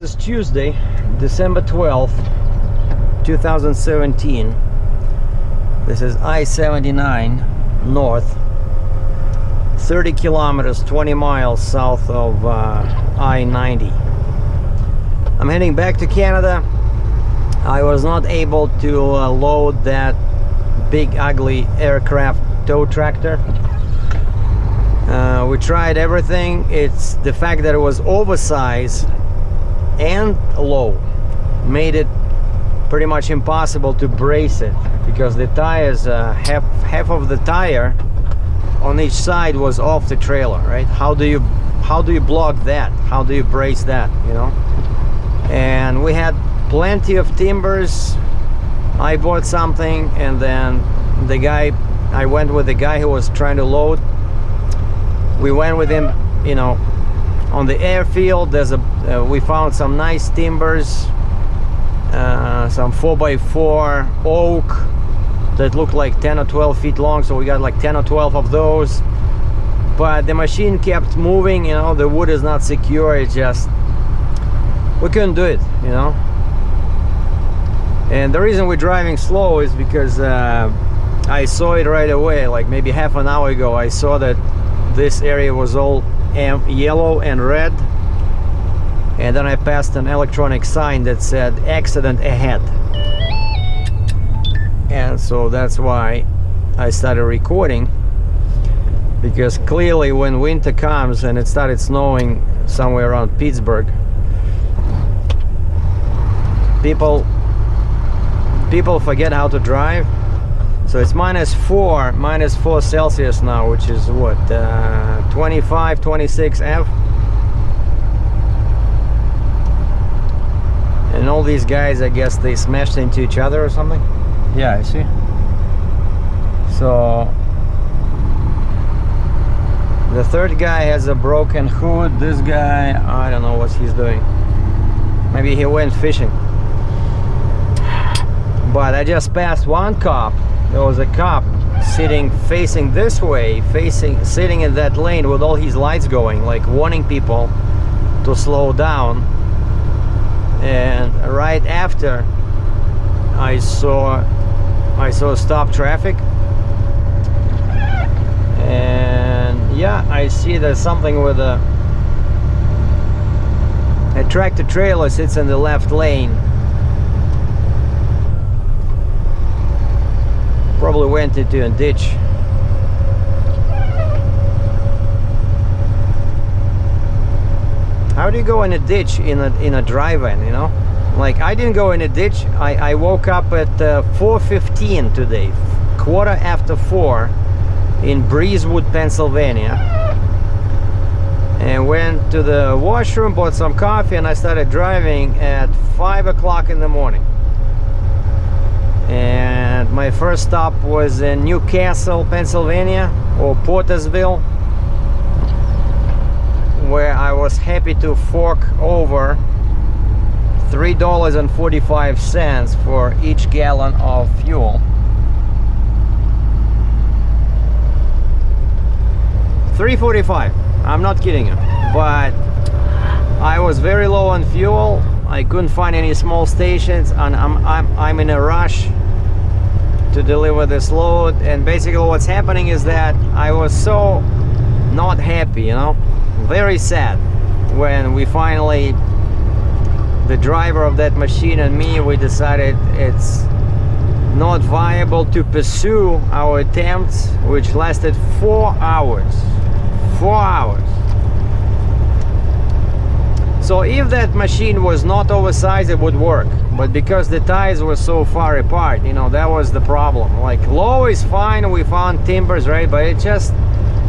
This is Tuesday, December 12th, 2017. This is I-79 north, 30 kilometers, 20 miles south of I-90. I'm heading back to Canada. I was not able to load that big ugly aircraft tow tractor. We tried everything. It's the fact that it was oversized and low made it pretty much impossible to brace it, because the tires, half of the tire on each side was off the trailer, right? How do you block that? How do you brace that, you know? And we had plenty of timbers. I bought something, and then I went with the guy who was trying to load. We went with him, you know, on the airfield. We found some nice timbers, some 4x4 oak that looked like 10 or 12 feet long, so we got like 10 or 12 of those. But the machine kept moving, you know, the wood is not secure. It just, we couldn't do it, you know. And the reason we're driving slow is because I saw it right away, like maybe half an hour ago. I saw that this area was all yellow and red, and then I passed an electronic sign that said accident ahead, and so that's why I started recording, because clearly when winter comes and it started snowing somewhere around Pittsburgh, people forget how to drive. So it's minus 4 Celsius now, which is what, 25, 26 F. And all these guys, I guess they smashed into each other or something. Yeah, I see. So the third guy has a broken hood. This guy, I don't know what he's doing. Maybe he went fishing. But I just passed one cop. There was a cop sitting facing this way, sitting in that lane with all his lights going, like warning people to slow down. And right after I saw stop traffic, and yeah, I see there's something with a tractor trailer sits in the left lane. Probably went into a ditch. How do you go in a ditch in a drive-in, you know? Like, I didn't go in a ditch. I woke up at 4:15 today, 4:15 in Breezewood, Pennsylvania, and went to the washroom, bought some coffee, and I started driving at 5 o'clock in the morning. And my first stop was in Newcastle, Pennsylvania, or Portersville, where I was happy to fork over $3.45 for each gallon of fuel. $3.45. I'm not kidding you. But I was very low on fuel. I couldn't find any small stations, and I'm in a rush to deliver this load. And basically what's happening is that I was so not happy, you know, very sad, when we finally, the driver of that machine and me, we decided it's not viable to pursue our attempts, which lasted 4 hours. 4 hours. So if that machine was not oversized, it would work. But because the tires were so far apart, you know, that was the problem. Like, low is fine, we found timbers, right? But it just,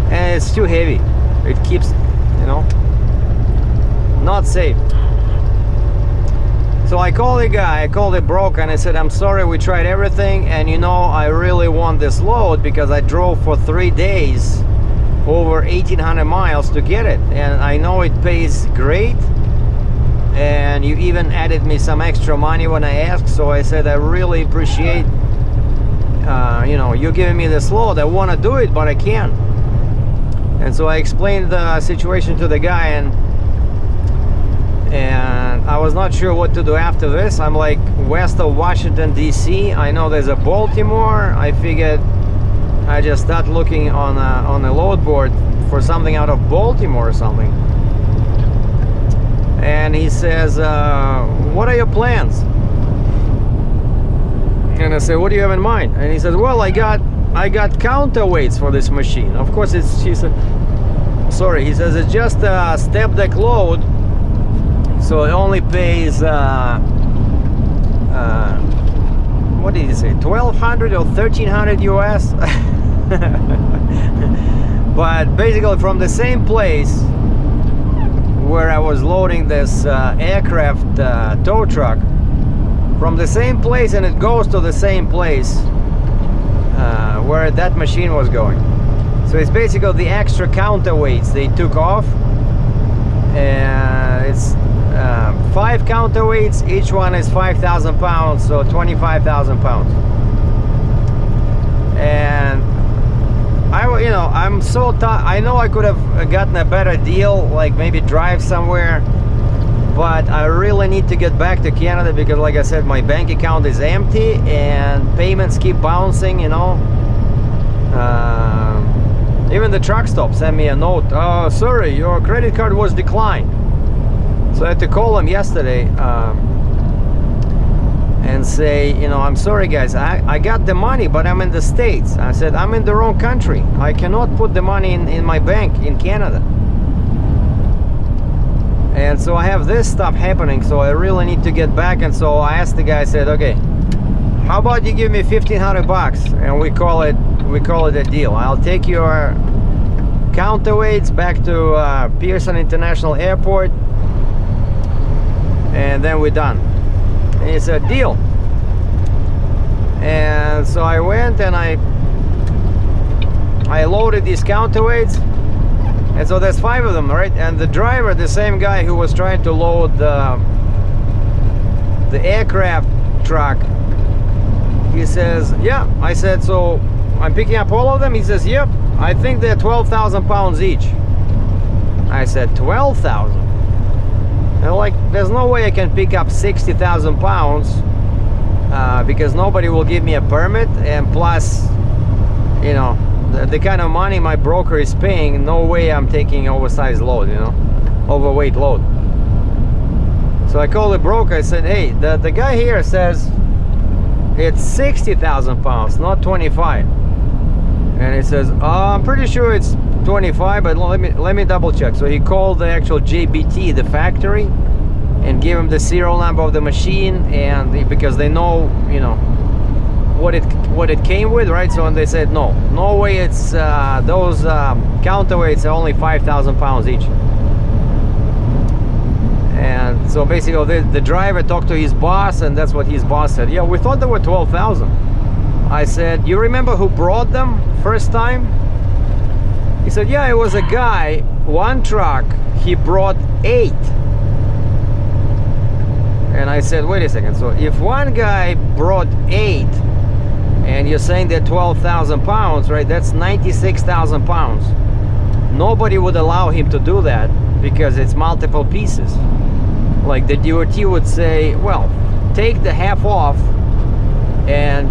and it's too heavy. It keeps, you know, not safe. So I called the guy, I called the broker, and I said, I'm sorry, we tried everything, and you know, I really want this load because I drove for 3 days, over 1,800 miles to get it. And I know it pays great. And you even added me some extra money when I asked, so I said I really appreciate you know, you giving me this load. I want to do it, but I can't. And so I explained the situation to the guy, and and I was not sure what to do after this. I'm like west of Washington DC. I know there's a Baltimore. I figured I just start looking on a load board for something out of Baltimore or something. And he says, what are your plans? And I said, what do you have in mind? And he says, well, I got counterweights for this machine. Of course, he said, sorry, he says it's just a step deck load, so it only pays what did he say, 1200 or 1300 US? But basically from the same place where I was loading this aircraft tow truck, from the same place, and it goes to the same place where that machine was going. So it's basically the extra counterweights they took off, and it's 5 counterweights. Each one is 5,000 pounds, so 25,000 pounds. And I'm so I know I could have gotten a better deal, like maybe drive somewhere, but I really need to get back to Canada because, like I said, my bank account is empty and payments keep bouncing, even the truck stop sent me a note. Sorry, your credit card was declined. So I had to call them yesterday and say, I'm sorry guys, I got the money, but I'm in the States. I said, I'm in the wrong country. I cannot put the money in my bank in Canada. And so I have this stuff happening, so I really need to get back. And so I asked the guy, I said, okay, how about you give me 1,500 bucks and we call it a deal. I'll take your counterweights back to Pearson International Airport, and then we're done. And he said, deal. And so I went and I loaded these counterweights, and so there's 5 of them, right? And the driver, the same guy who was trying to load the aircraft truck, he says, yeah. I said, so I'm picking up all of them? He says, yep, I think they're 12,000 pounds each. I said, 12,000? And like, there's no way I can pick up 60,000 pounds because nobody will give me a permit, and plus, the kind of money my broker is paying, no way I'm taking oversized load, overweight load. So I called the broker. I said, hey, the guy here says it's 60,000 pounds, not 25. And he says, I'm pretty sure it's 25, but let me double check. So he called the actual JBT, the factory, and gave him the serial number of the machine, and because they know, what it came with, right? So, and they said, no way, it's those counterweights are only 5,000 pounds each. And so basically the driver talked to his boss, and that's what his boss said. Yeah, we thought they were 12,000. I said, you remember who brought them first time? He said, yeah, it was a guy, one truck, he brought 8. And I said, wait a second, so if one guy brought 8 and you're saying they're 12,000 pounds, right, that's 96,000 pounds. Nobody would allow him to do that because it's multiple pieces. Like the DOT would say, well, take the half off, and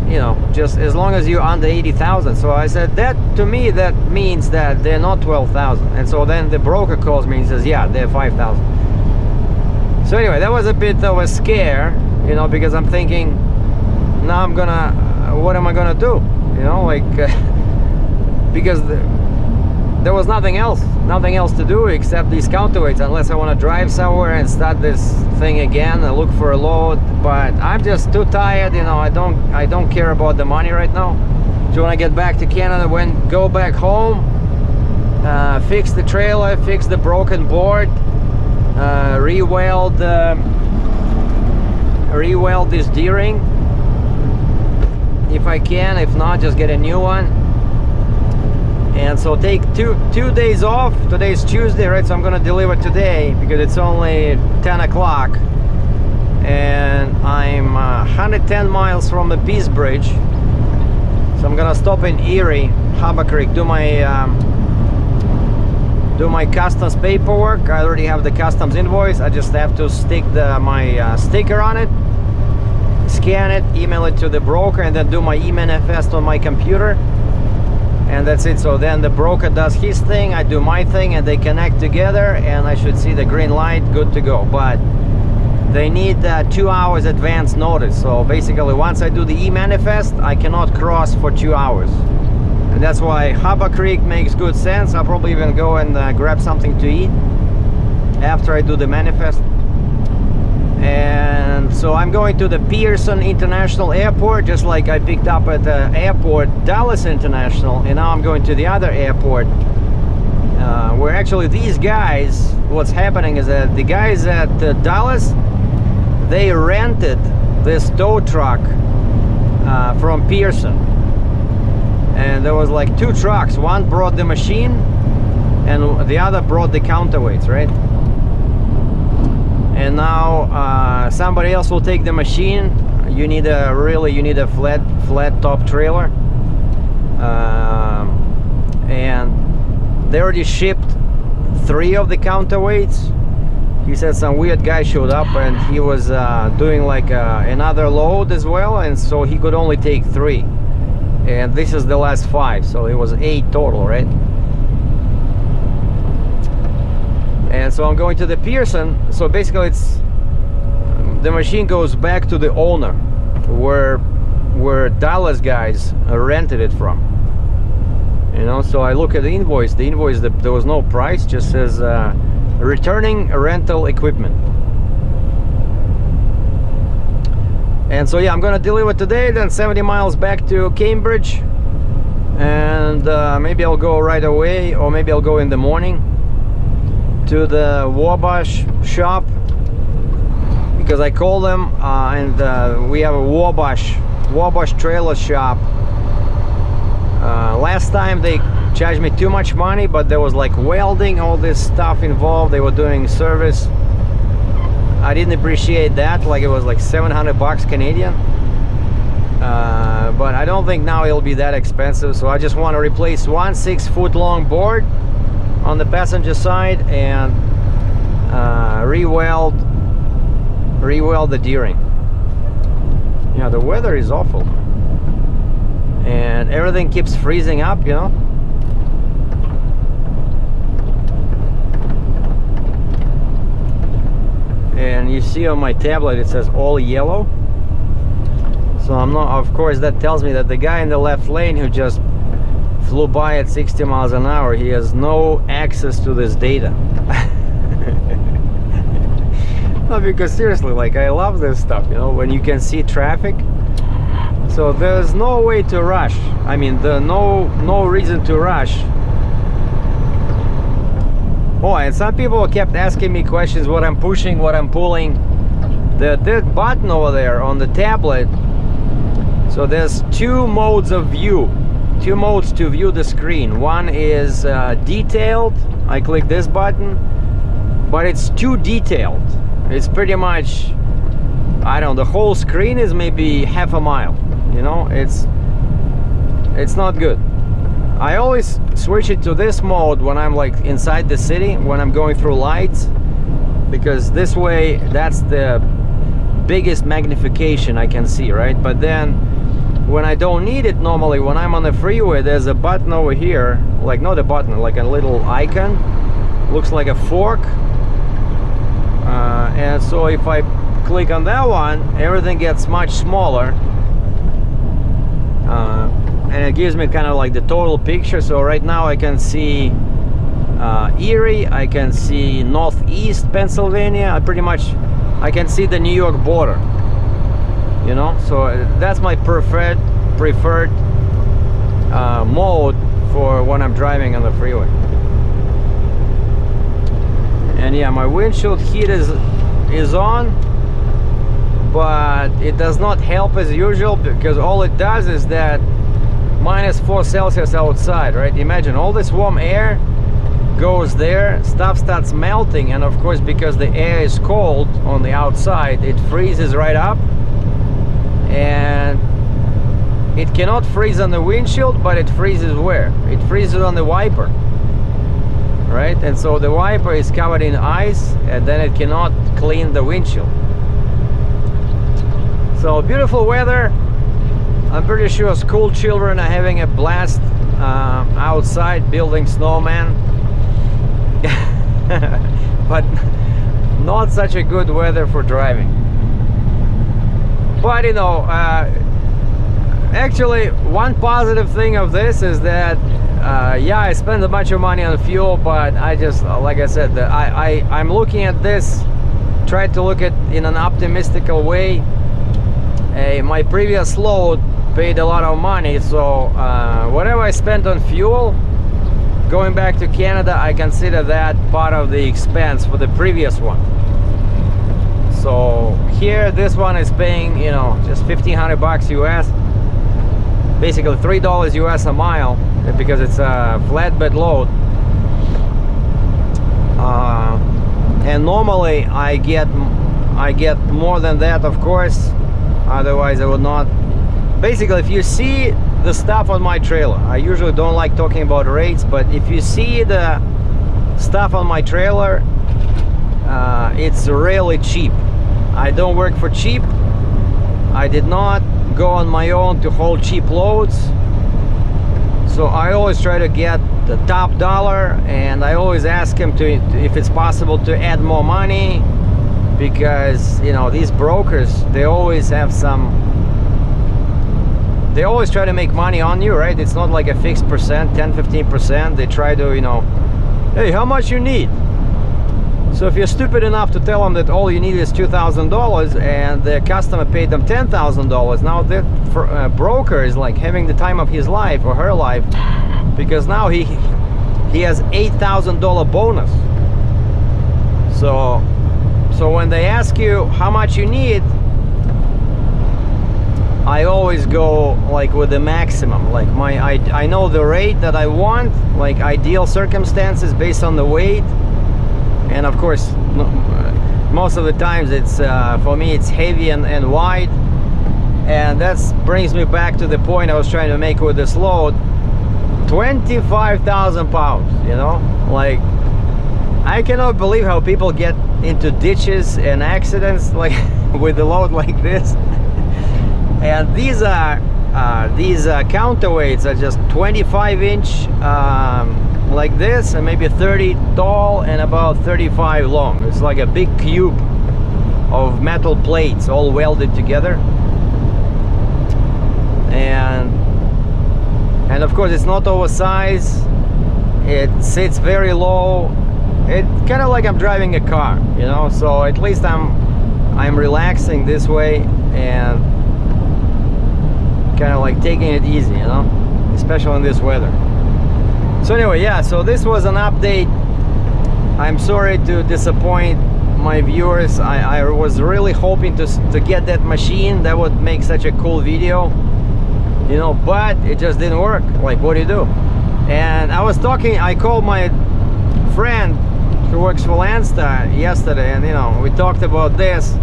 just as long as you're under 80,000. So I said, that to me, that means that they're not 12,000. And so then the broker calls me and says, yeah, they're 5,000. So anyway, that was a bit of a scare, because I'm thinking, now what am I gonna do? Because there was nothing else to do except these counterweights, unless I want to drive somewhere and start this thing again and look for a load. But I'm just too tired, I don't care about the money right now. So when I get back to Canada, go back home, fix the trailer, fix the broken board, re-weld this D-ring if I can. If not, just get a new one. And so take two days off. Today's Tuesday, right? So I'm gonna deliver today because it's only 10 o'clock, and I'm 110 miles from the Peace Bridge. So I'm gonna stop in Erie, Harbor Creek, do my do my customs paperwork. I already have the customs invoice. I just have to stick my sticker on it, scan it, email it to the broker, and then do my e-manifest on my computer, and that's it. So then the broker does his thing, I do my thing, and they connect together, and I should see the green light, good to go. But they need 2 hours advance notice. So basically, once I do the e-manifest, I cannot cross for 2 hours. And that's why Harbor Creek makes good sense. I'll probably even go and grab something to eat after I do the manifest. And so I'm going to the Pearson International Airport, just like I picked up at the airport Dallas International, and now I'm going to the other airport, where actually these guys, what's happening is that the guys at Dallas, they rented this tow truck from Pearson. And there was like 2 trucks. One brought the machine and the other brought the counterweights, right? And now somebody else will take the machine. You need a flat top trailer. And they already shipped 3 of the counterweights. He said some weird guy showed up and he was doing like another load as well, and so he could only take 3. And this is the last 5, so it was 8 total, right? And so I'm going to the Pearson. So basically it's the machine goes back to the owner where Dallas guys rented it from, you know. So I look at the invoice, there was no price, just says returning rental equipment. And so yeah, I'm gonna deliver today, then 70 miles back to Cambridge, and maybe I'll go right away, or maybe I'll go in the morning to the Wabash shop, because I called them and we have a Wabash trailer shop. Last time they charged me too much money, but there was like welding, all this stuff involved. They were doing service. I didn't appreciate that, like it was like 700 bucks Canadian. But I don't think now it'll be that expensive. So I just want to replace one 6-foot long board on the passenger side and re-weld the D-ring. Yeah, the weather is awful. And everything keeps freezing up, you know. And you see on my tablet it says all yellow. So I'm not, of course that tells me that the guy in the left lane who just flew by at 60 miles an hour, he has no access to this data. No, because seriously, like I love this stuff, you know, when you can see traffic. So there's no way to rush. I mean, there's no reason to rush. Oh, and some people kept asking me questions, what I'm pushing, what I'm pulling. That button over there on the tablet, so there's 2 modes of view, 2 modes to view the screen. One is detailed. I click this button, but it's too detailed. It's pretty much, I don't know, the whole screen is maybe half a mile, you know. It's not good. I always switch it to this mode when I'm like inside the city, when I'm going through lights, because this way that's the biggest magnification I can see, right? But then when I don't need it, normally when I'm on the freeway, there's a button over here, like not a button, like a little icon, looks like a fork, and so if I click on that one, everything gets much smaller. And it gives me kind of like the total picture. So right now I can see Erie, I can see northeast Pennsylvania, I can see the New York border, you know. So that's my preferred mode for when I'm driving on the freeway. And yeah, my windshield heat is on, but it does not help as usual, because all it does is that -4 Celsius outside, right? Imagine all this warm air goes there, stuff starts melting, and of course because the air is cold on the outside, it freezes right up, and it cannot freeze on the windshield, but it freezes where? It freezes on the wiper. right? And so the wiper is covered in ice, and then it cannot clean the windshield. So beautiful weather. I'm pretty sure school children are having a blast outside building snowman. But not such a good weather for driving. But you know, actually one positive thing of this is that yeah, I spend a bunch of money on fuel, but I just, like I said, I'm looking at this, try to look at in an optimistical way. My previous load paid a lot of money, so whatever I spent on fuel going back to Canada, I consider that part of the expense for the previous one. So here, this one is paying, you know, just $1,500 US, basically $3 US a mile, because it's a flatbed load. And normally I get more than that, of course, otherwise I would not. Basically, if you see the stuff on my trailer, I usually don't like talking about rates, but if you see the stuff on my trailer, it's really cheap. I don't work for cheap. I did not go on my own to hold cheap loads, so I always try to get the top dollar, and I always ask him to, if it's possible, to add more money, because you know, these brokers, they always have some, they always try to make money on you, right? It's not like a fixed percent, 10-15%. They try to, you know, hey, how much you need? So if you're stupid enough to tell them that all you need is $2,000 and the customer paid them $10,000, now the broker is like having the time of his life or her life, because now he has $8,000 bonus. So when they ask you how much you need, I always go like with the maximum. Like I know the rate that I want, like ideal circumstances based on the weight, and of course most of the times it's for me it's heavy and wide, and that brings me back to the point I was trying to make with this load. 25,000 pounds, you know, like I cannot believe how people get into ditches and accidents like with a load like this. And these counterweights are just 25-inch like this, and maybe 30 tall and about 35 long. It's like a big cube of metal plates all welded together. And of course it's not oversized. It sits very low. It's kind of like I'm driving a car, you know. So at least I'm relaxing this way and kind of like taking it easy, you know, especially in this weather. So anyway, yeah, so this was an update. I'm sorry to disappoint my viewers. I was really hoping to get that machine. That would make such a cool video, you know, but it just didn't work. Like, what do you do? And I called my friend who works for Landstar yesterday, and you know, we talked about this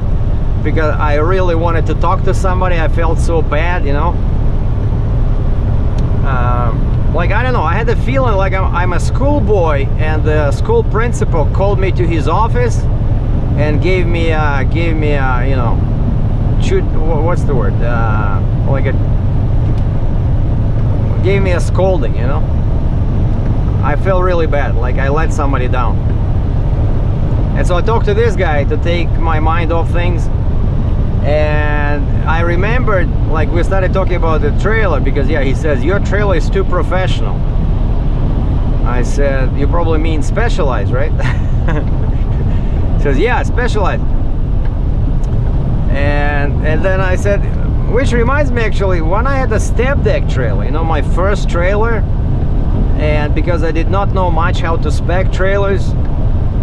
because I really wanted to talk to somebody. I felt so bad, you know. Like, I don't know, I had the feeling like I'm a schoolboy, and the school principal called me to his office and gave me you know, what's the word, gave me a scolding, you know. I felt really bad, like I let somebody down. And so I talked to this guy to take my mind off things. And I remembered, like, we started talking about the trailer, because yeah, he says your trailer is too professional. I said, you probably mean specialized, right? He says, yeah, specialized. And then I said, which reminds me, actually, when I had a step deck trailer, you know, my first trailer, and because I did not know much how to spec trailers,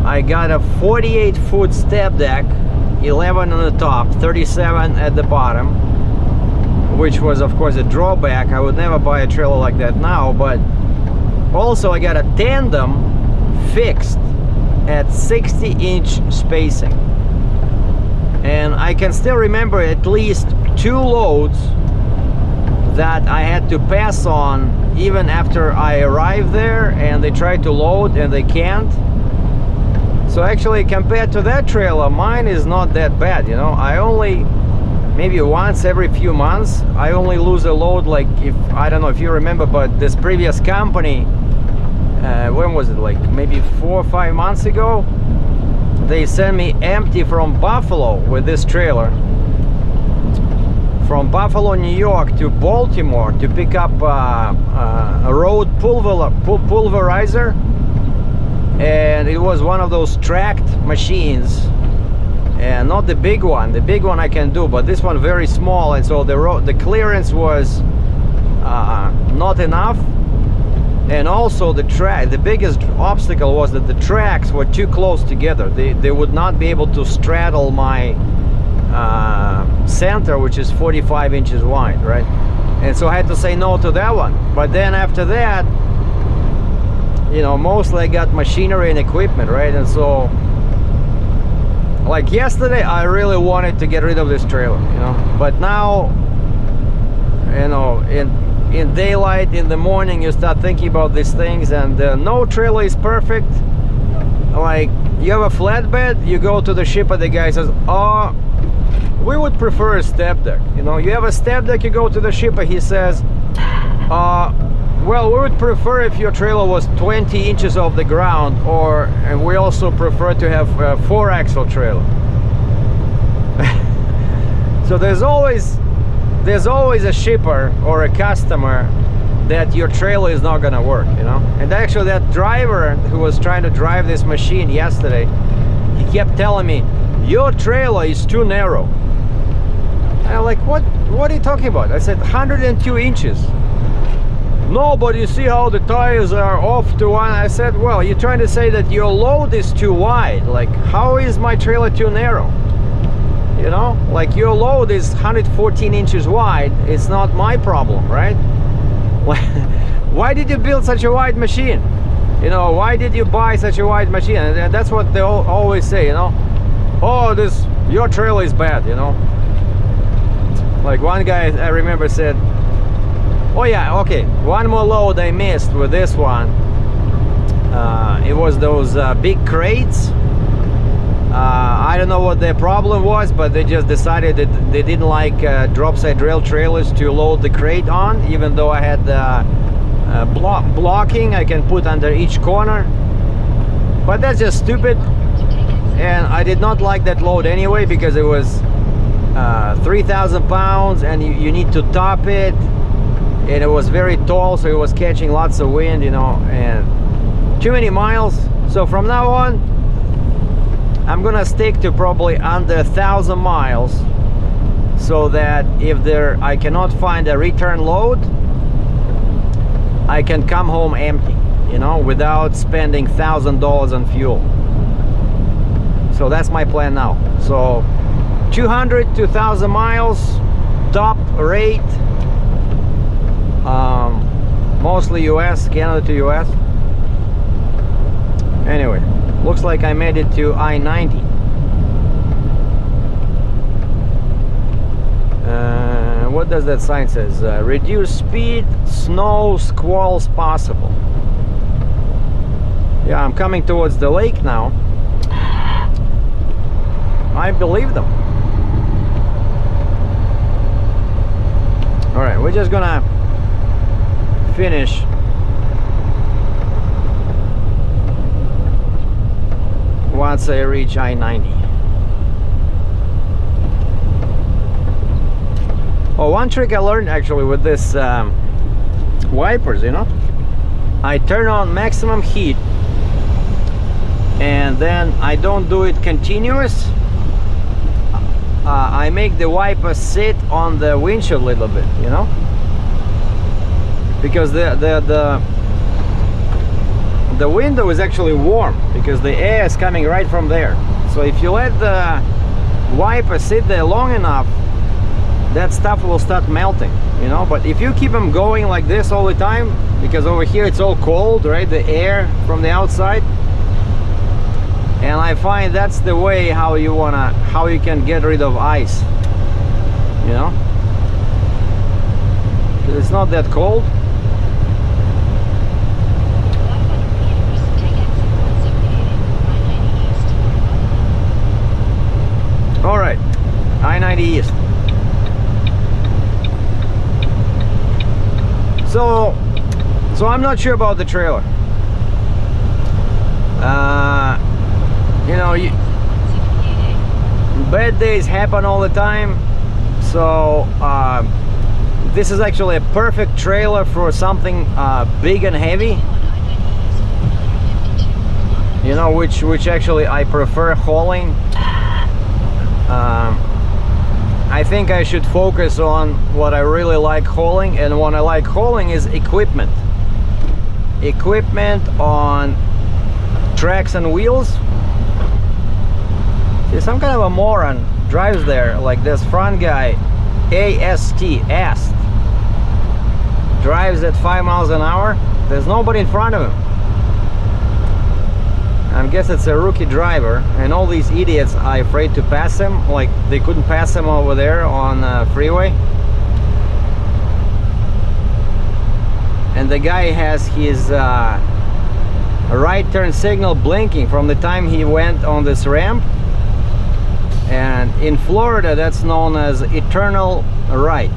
I got a 48-foot step deck, 11 on the top, 37 at the bottom, which was of course a drawback. I would never buy a trailer like that now. But also I got a tandem fixed at 60-inch spacing, and I can still remember at least 2 loads that I had to pass on even after I arrived there, and they tried to load and they can't. So actually, compared to that trailer, mine is not that bad, you know. I only, maybe once every few months, I only lose a load. Like, if I don't know if you remember, but this previous company, when was it, like maybe 4 or 5 months ago, they sent me empty from Buffalo with this trailer, from Buffalo, New York to Baltimore, to pick up a road pulverizer. And it was one of those tracked machines, and not the big one. The big one I can do, but this one very small, and so the clearance was not enough. And also the biggest obstacle was that the tracks were too close together. They would not be able to straddle my center, which is 45 inches wide, right? And so I had to say no to that one. But then after that, you know, mostly I got machinery and equipment, right? And so, like yesterday, I really wanted to get rid of this trailer, you know. But now, you know, in daylight, in the morning, you start thinking about these things, and no trailer is perfect. Like, you have a flatbed, you go to the shipper, the guy says, oh, we would prefer a step deck. You know, you have a step deck, you go to the shipper, he says, well, we would prefer if your trailer was 20 inches off the ground, and we also prefer to have a 4-axle trailer. So there's always a shipper or a customer that your trailer is not gonna work, you know. And actually, that driver who was trying to drive this machine yesterday, he kept telling me, your trailer is too narrow. And I'm like, what are you talking about? I said 102 inches. No, but you see how the tires are off to one. I said, well, you're trying to say that your load is too wide. Like, how is my trailer too narrow? You know, like, your load is 114 inches wide. It's not my problem, right? Why did you build such a wide machine? You know, why did you buy such a wide machine? And that's what they always say, you know. Oh, your trailer is bad, you know. Like, one guy I remember said, oh yeah, okay, one more load I missed with this one. It was those big crates. I don't know what their problem was, but they just decided that they didn't like drop side rail trailers to load the crate on, even though I had blocking I can put under each corner. But that's just stupid, and I did not like that load anyway, because it was 3,000 pounds, and you need to top it. And it was very tall, so it was catching lots of wind, you know, and too many miles. So from now on, I'm gonna stick to probably under 1,000 miles, so that if I cannot find a return load, I can come home empty, you know, without spending $1,000 on fuel. So that's my plan now. So 200 to 1,000 miles, top rate. Mostly US, Canada to US. Anyway, looks like I made it to I-90. What does that sign says? Reduce speed, snow, squalls possible. Yeah, I'm coming towards the lake now. I believe them. All right, we're just gonna finish once I reach I-90. Oh, one trick I learned actually with this wipers, you know, I turn on maximum heat, and then I don't do it continuous. I make the wiper sit on the windshield a little bit, you know, because the window is actually warm because the air is coming right from there. So if you let the wiper sit there long enough, that stuff will start melting, you know. But if you keep them going like this all the time, because over here it's all cold, right, the air from the outside, and I find that's the way how you can get rid of ice, you know. It's not that cold. All right, I-90 East. So I'm not sure about the trailer. You know, bad days happen all the time. So this is actually a perfect trailer for something big and heavy. You know, which actually I prefer hauling. I think I should focus on what I really like hauling, and what I like hauling is equipment. Equipment on tracks and wheels. See, some kind of a moron drives there, like this front guy, AST, drives at 5 miles an hour. There's nobody in front of him. I guess it's a rookie driver, and all these idiots are afraid to pass him, like they couldn't pass him over there on the freeway. And the guy has his right turn signal blinking from the time he went on this ramp. And in Florida, that's known as eternal right.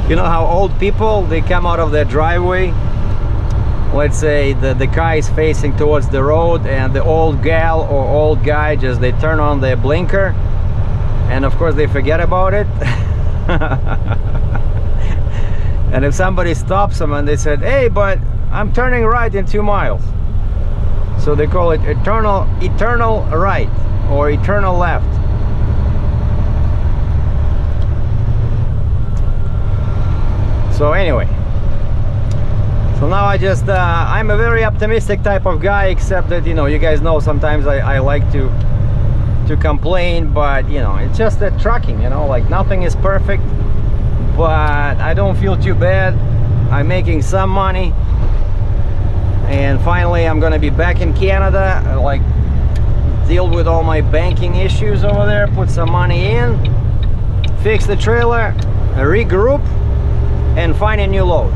You know how old people, they come out of their driveway. Let's say the car is facing towards the road, and the old gal or old guy just, they turn on their blinker, and of course they forget about it. And if somebody stops them and they said, hey, but I'm turning right in 2 miles, so they call it eternal right or eternal left. So anyway, so now I just I'm a very optimistic type of guy, except that, you know, you guys know sometimes I like to complain, but you know, it's just that trucking, you know, like nothing is perfect, but I don't feel too bad. I'm making some money, and finally I'm gonna be back in Canada, like deal with all my banking issues over there, put some money in, fix the trailer, regroup, and find a new load.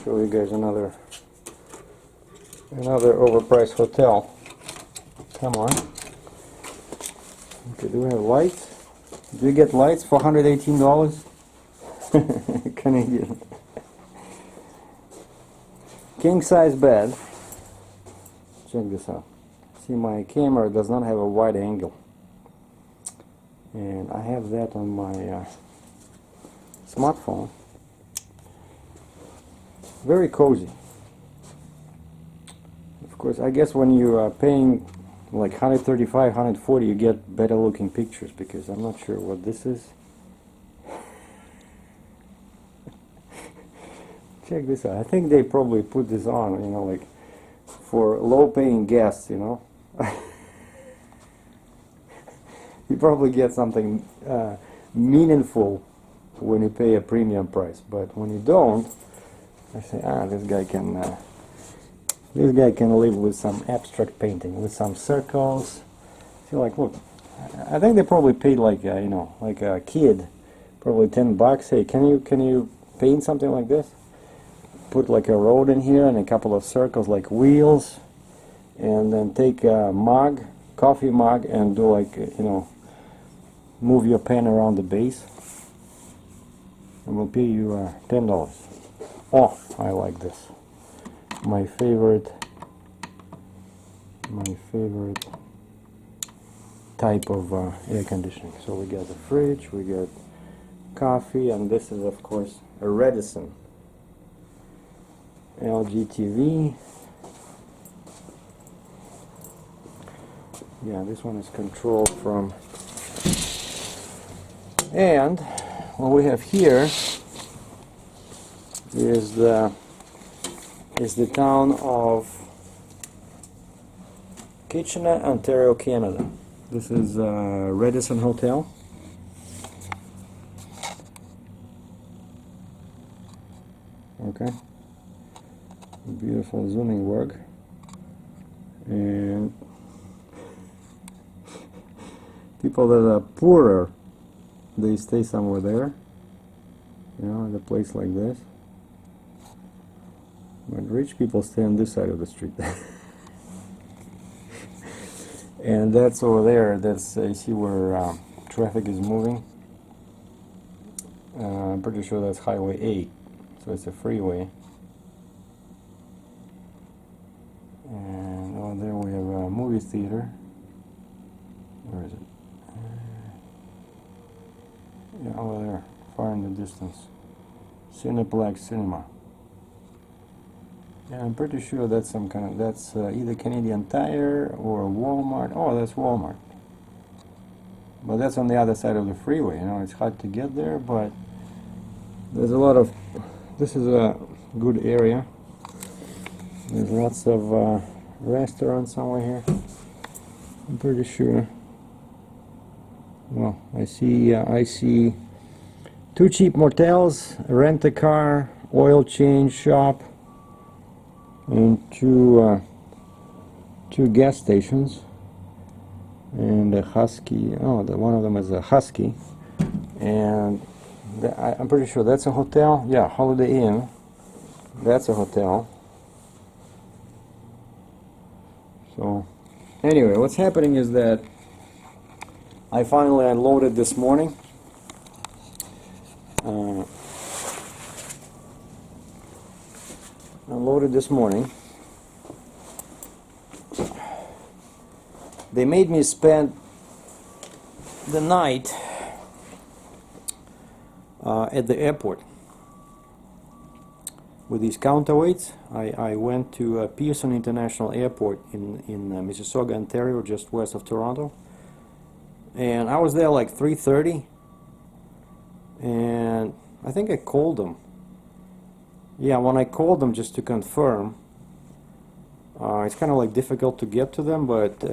Show you guys another overpriced hotel. Come on. Okay, do we have lights? Do you get lights for $118? Canadian. King size bed. Check this out. See, my camera does not have a wide angle, and I have that on my smartphone. Very cozy. Of course, I guess when you are paying like 135, 140, you get better looking pictures, because I'm not sure what this is. Check this out. I think they probably put this on, you know, like for low paying guests, you know. You probably get something meaningful when you pay a premium price, but when you don't, I say, this guy can live with some abstract painting, with some circles. See, like, look, I think they probably paid like you know, like a kid, probably $10. Hey, can you paint something like this? Put like a road in here and a couple of circles like wheels, and then take a mug, coffee mug, and do like, you know, move your pen around the base, and we'll pay you $10. Oh, I like this. My favorite type of air conditioning. So we got the fridge, we got coffee, and this is of course a Redison LG TV. Yeah, this one is controlled from, and what we have here is the is the town of Kitchener, Ontario, Canada. This is Radisson Hotel. Okay, beautiful zooming work, and people that are poorer, they stay somewhere there, you know, in a place like this. But rich people stay on this side of the street. And that's over there. That's you see where traffic is moving. I'm pretty sure that's Highway 8. So it's a freeway. And over there we have a movie theater. Where is it? Yeah, over there, far in the distance. Cineplex Cinema. Yeah, I'm pretty sure that's some kind of, that's either Canadian Tire or Walmart. Oh, that's Walmart. But that's on the other side of the freeway, you know, it's hard to get there, but there's a lot of, this is a good area. There's lots of restaurants somewhere here. I'm pretty sure. Well, I see 2 cheap motels, a rent-a-car, oil change shop, and two gas stations, and a Husky. Oh, one of them is a Husky, and I'm pretty sure that's a hotel. Yeah, Holiday Inn. That's a hotel. So, anyway, what's happening is that I finally unloaded this morning. They made me spend the night at the airport with these counterweights. I went to Pearson International Airport in Mississauga, Ontario, just west of Toronto, and I was there like 3:30, and I think I called them. Yeah, when I called them just to confirm, it's kind of like difficult to get to them, but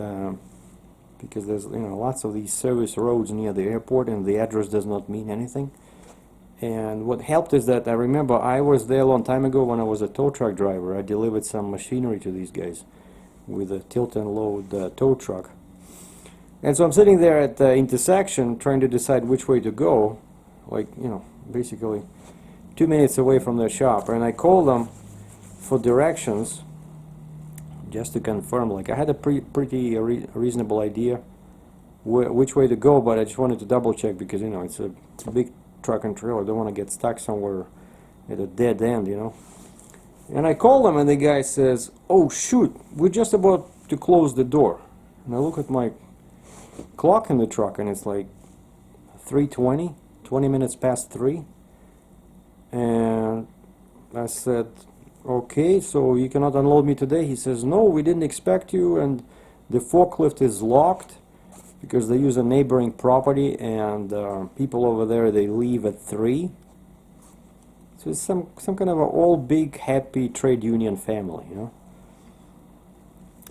because there's, you know, lots of these service roads near the airport, and the address does not mean anything. And what helped is that I remember I was there a long time ago when I was a tow truck driver. I delivered some machinery to these guys with a tilt and load tow truck. And so I'm sitting there at the intersection trying to decide which way to go, like, you know, basically 2 minutes away from the shop. And I called them for directions just to confirm. Like, I had a pretty reasonable idea which way to go, but I just wanted to double check because, you know, it's a big truck and trailer. I don't want to get stuck somewhere at a dead end, you know. And I call them, and the guy says, "Oh shoot, we're just about to close the door." And I look at my clock in the truck, and it's like 3:20, 20 minutes past 3. And I said, "Okay, so you cannot unload me today?" He says, "No, we didn't expect you, and the forklift is locked because they use a neighboring property, and people over there, they leave at 3. So it's some kind of a all big happy trade union family, you know.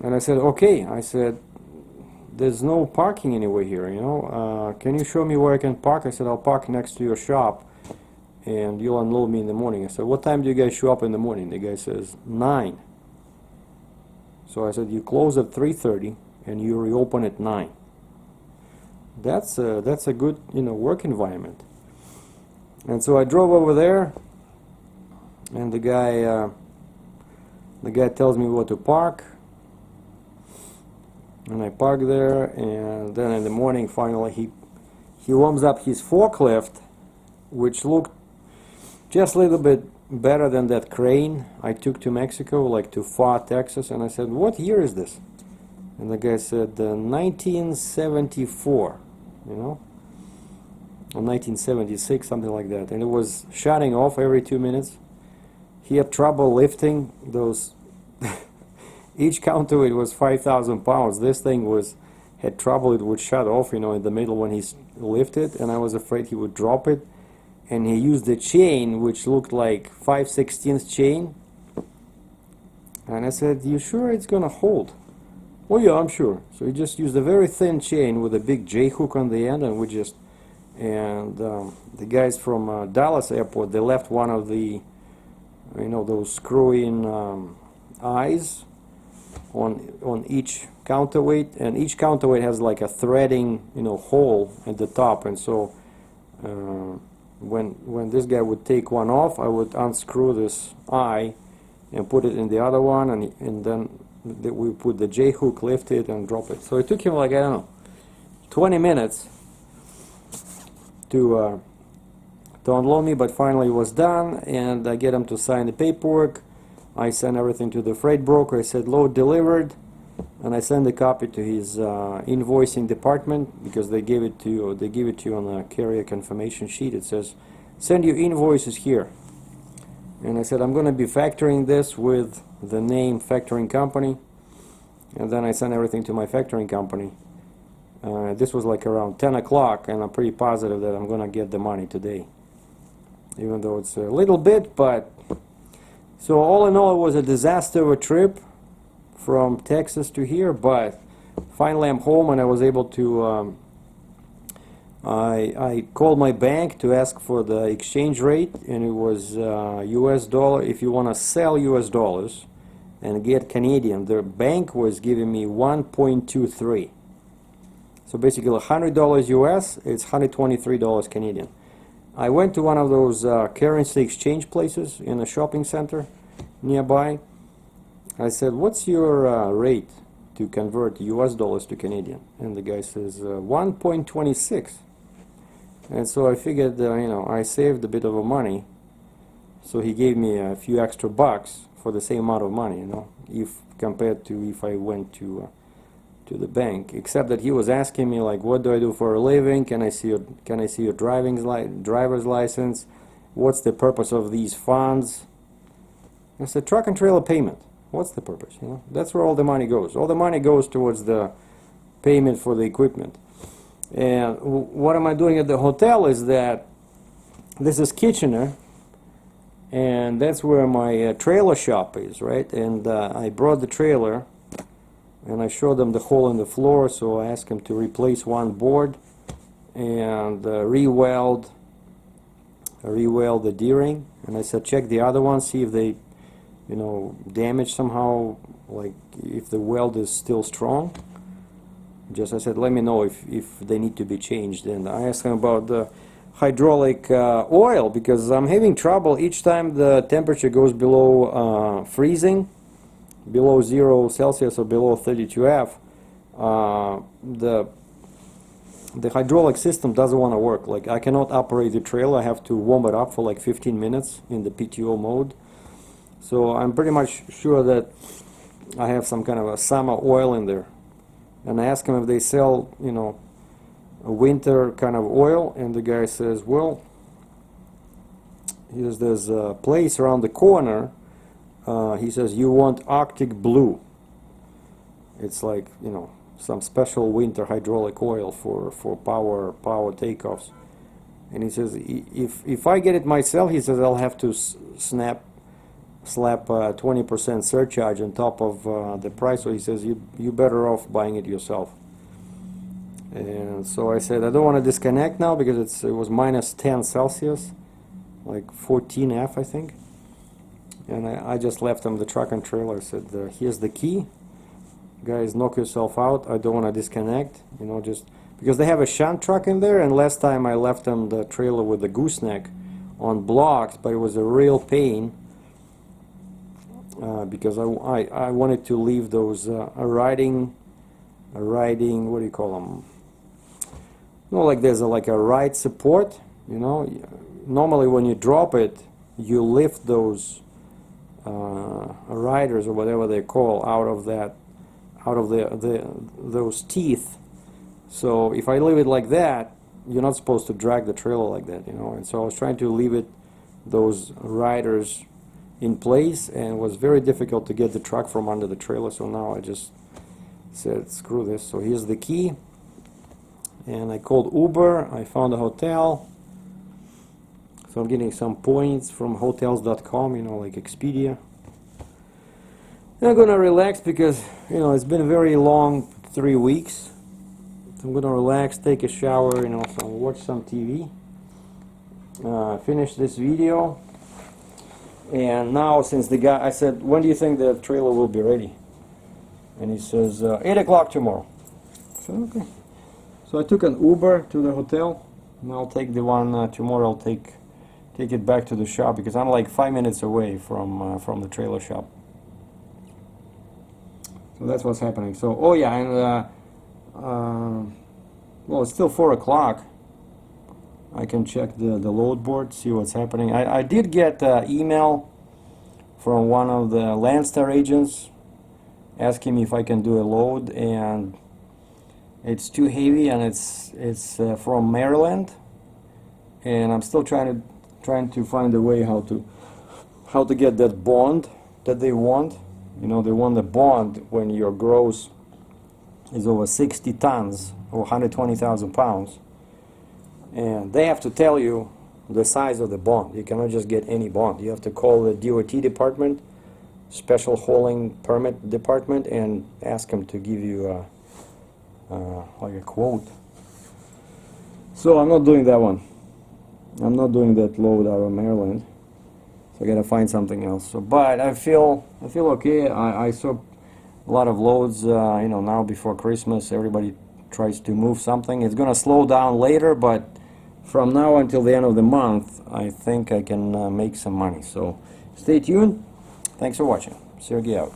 And I said, "Okay," I said, "there's no parking anywhere here, you know. Can you show me where I can park?" I said, "I'll park next to your shop and you'll unload me in the morning." I said, "What time do you guys show up in the morning?" The guy says, 9. So I said, "You close at 3:30 and you reopen at 9. That's a good, you know, work environment." And so I drove over there, and the guy tells me where to park, and I park there. And then in the morning, finally, he warms up his forklift, which looked just a little bit better than that crane I took to Mexico, like to Pha, Texas. And I said, "What year is this?" And the guy said, 1974, you know, or 1976, something like that. And it was shutting off every 2 minutes. He had trouble lifting those. Each counterweight was 5,000 pounds. This thing had trouble. It would shut off, you know, in the middle when he lifted, and I was afraid he would drop it. And he used a chain which looked like 5/16 chain, And I said, you sure it's gonna hold? Oh yeah, I'm sure. So he just used a very thin chain with a big J hook on the end, and the guys from Dallas airport, they left one of the, those screw-in eyes on each counterweight, and each counterweight has like a threading, hole at the top, and so when this guy would take one off, I would unscrew this eye and put it in the other one, and then we put the J hook, lift it, and drop it. So it took him like, I don't know, 20 minutes to unload me, but finally it was done, and I get him to sign the paperwork. I sent everything to the freight broker. I said load delivered, and I sent a copy to his invoicing department, because they give it to you. They give it to you on a carrier confirmation sheet. It says send your invoices here. And I said I'm going to be factoring this with the name factoring company, and then I sent everything to my factoring company. This was like around 10 o'clock, and I'm pretty positive that I'm going to get the money today, even though it's a little bit. But so all in all, it was a disaster of a trip from Texas to here, but finally I'm home, and I was able to I called my bank to ask for the exchange rate, and it was US dollar. If you want to sell US dollars and get Canadian, the bank was giving me 1.23. So basically $100 US, it's $123 Canadian. I went to one of those currency exchange places in a shopping center nearby. I said, what's your rate to convert US dollars to Canadian? And the guy says 1.26. And so I figured, I saved a bit of money. So he gave me a few extra bucks for the same amount of money, if compared to if I went to the bank. Except that he was asking me, like, what do I do for a living? Can I see your driver's license? What's the purpose of these funds? I said, truck and trailer payment. What's the purpose? That's where all the money goes. All the money goes towards the payment for the equipment. And what am I doing at the hotel is that this is Kitchener, and that's where my trailer shop is, right? And I brought the trailer, and I showed them the hole in the floor, so I asked them to replace one board and re-weld the D-ring. And I said, check the other one, see if they, damaged somehow, like if the weld is still strong. I said, let me know if they need to be changed. And I asked him about the hydraulic oil, because I'm having trouble each time the temperature goes below freezing, below 0 Celsius or below 32 F. The hydraulic system doesn't want to work. Like, I cannot operate the trailer. I have to warm it up for like 15 minutes in the PTO mode. So I'm pretty much sure that I have some kind of a summer oil in there. And I asked him if they sell, a winter kind of oil, and the guy says, well, there's a place around the corner. He says, you want Arctic Blue. It's like, some special winter hydraulic oil for power takeoffs. And he says, if I get it myself, he says, I'll have to slap 20% surcharge on top of the price. So he says, you better off buying it yourself. And so I said, I don't want to disconnect now, because it was minus 10 Celsius, like 14 F, I think. And I just left him the truck and trailer. I said, here's the key. Guys, knock yourself out. I don't want to disconnect, just because they have a shunt truck in there. And last time I left them the trailer with the gooseneck on blocks, but it was a real pain. Because I wanted to leave those riding, what do you call them? Like there's like a ride support. Normally when you drop it, you lift those riders or whatever they call out of those teeth. So if I leave it like that, you're not supposed to drag the trailer like that, And so I was trying to leave those riders in place, and it was very difficult to get the truck from under the trailer. So now I just said, screw this. So here's the key, and I called Uber. I found a hotel, so I'm getting some points from hotels.com, like Expedia. I'm gonna relax because, you know, it's been a very long 3 weeks. So I'm gonna relax, take a shower, you know, watch some TV, finish this video. And now, since the guy, I said, when do you think the trailer will be ready? And he says, 8 o'clock tomorrow. I said, okay. So I took an Uber to the hotel, and I'll take the one tomorrow. I'll take it back to the shop because I'm like 5 minutes away from the trailer shop. So that's what's happening. So, oh yeah, and well, it's still 4 o'clock. I can check the load board, see what's happening. I did get an email from one of the Landstar agents asking me if I can do a load, and it's too heavy, and it's from Maryland, and I'm still trying to find a way how to get that bond that they want. You know, they want the bond when your gross is over 60 tons or 120,000 pounds. And they have to tell you the size of the bond. You cannot just get any bond. You have to call the DOT department, special hauling permit department, and ask them to give you like a quote. So I'm not doing that one. I'm not doing that load out of Maryland. So I gotta find something else. So, but I feel okay. I saw a lot of loads. You know, now before Christmas, everybody tries to move something. It's gonna slow down later, but from now until the end of the month, I think I can make some money. So stay tuned. Thanks for watching. Sergei out.